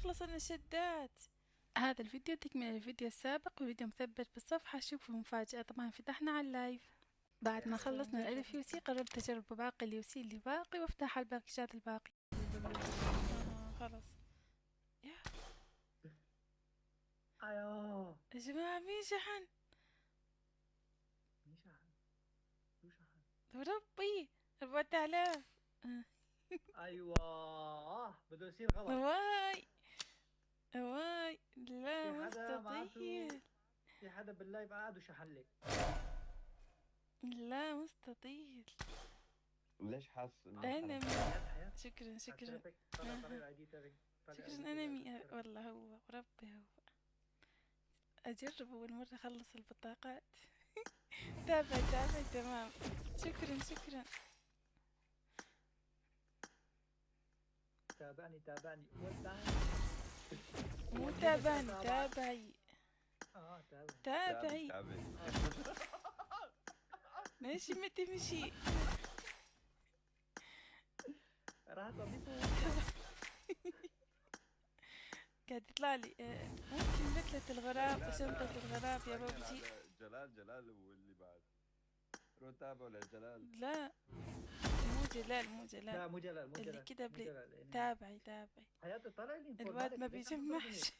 تخلص الشدات. هذا الفيديو تكمل الفيديو السابق، والفيديو مثبت بالصفحة. شوفوا مفاجأة، طبعا فتحنا على اللايف بعد ما خلصنا الألف يو سي. قررت أجرب باقي اليو سي اللي باقي وافتح الباكجات الباقي. خلاص يا ايوه يا جماعة، مين شحن؟ مين شحن؟ شو شحن؟ وربي 4000. ايوه بده يصير غلط. واي واي، لا في حدا معناته مستطيل، في حدا باللايف قاعد وشحن لك. لا مستطيل. ليش حاسس انه أنا حياة شكرا شكرا. حسابك طلع الاي دي تبعك. طلع اي شكرا دي أنا تبعك. والله هو وربي هو. أجرب أول مرة أخلص البطاقات. تابع تمام. شكرا شكرا. تابعني ودعني. مو تابعني، تابعي تابعي. تابعي. ماشي ما تمشي. راح تضيفه. قاعد يطلع لي ممكن مثلة الغراب وشنطة الغراب يا بابجي. جلال واللي بعد روح تابعوا لجلال. لا مو جلال لا مو جلال اللي كده مو جلال يعني. تابعي. حياتي طلع لي الواد ما ليش عم بيجمعش.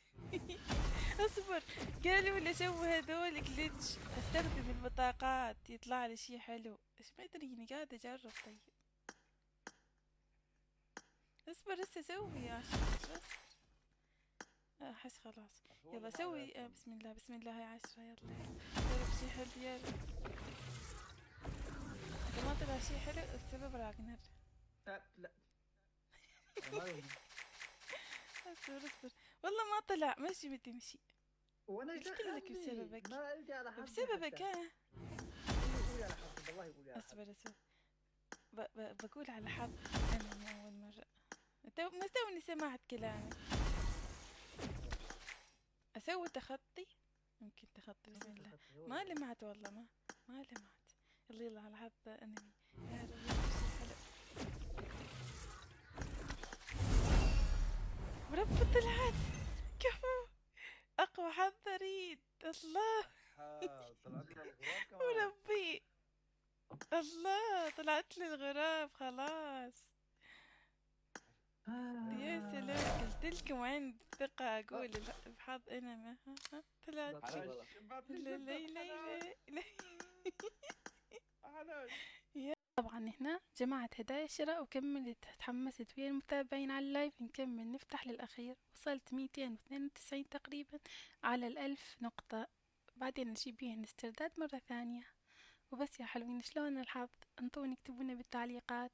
اصبر، قالوا ولا سوي هذول جلitch. استخدم البطاقات يطلع لي شي حلو. ايش ما ادري، قاعدة اجرب. طيب اصبر هسه سوي عشان بس احس خلاص. يلا سوي بسم الله بسم الله يا 10. يلا جرب شي حلو يلا. اذا ما طلع شي حلو السبب راجنر. لا اصبر والله ما طلع. مشي بتمشي. وانا قلت لك بسببك. ما قلتي على حظي بسببك قولي على حظي والله قولي على حظي. اصبر بقول على حظ. انا من اول مرة ما توني سمعت كلامي. اسوي تخطي. يمكن تخطي بسم الله. ما لمعت والله ما لمعت. يلا على حظ انمي. يا رب حلو. ورب طلعت. كفو، اقوى حظ اريد. الله طلعت لنا الغراب كمان. وربي الله طلعت لي الغراب خلاص. يا سلام، قلت لكم عندي ثقة اقول بحظ انمي. طلعت لي. لا طبعا هنا جمعت هدايا شراء وكملت. تحمست ويا المتابعين على اللايف. نكمل نفتح للأخير. وصلت 292 تقريبا على 1000 نقطة. بعدين نجيب بيهن استرداد مرة ثانية. وبس يا حلوين، شلون الحظ؟ انطوني اكتبونا بالتعليقات.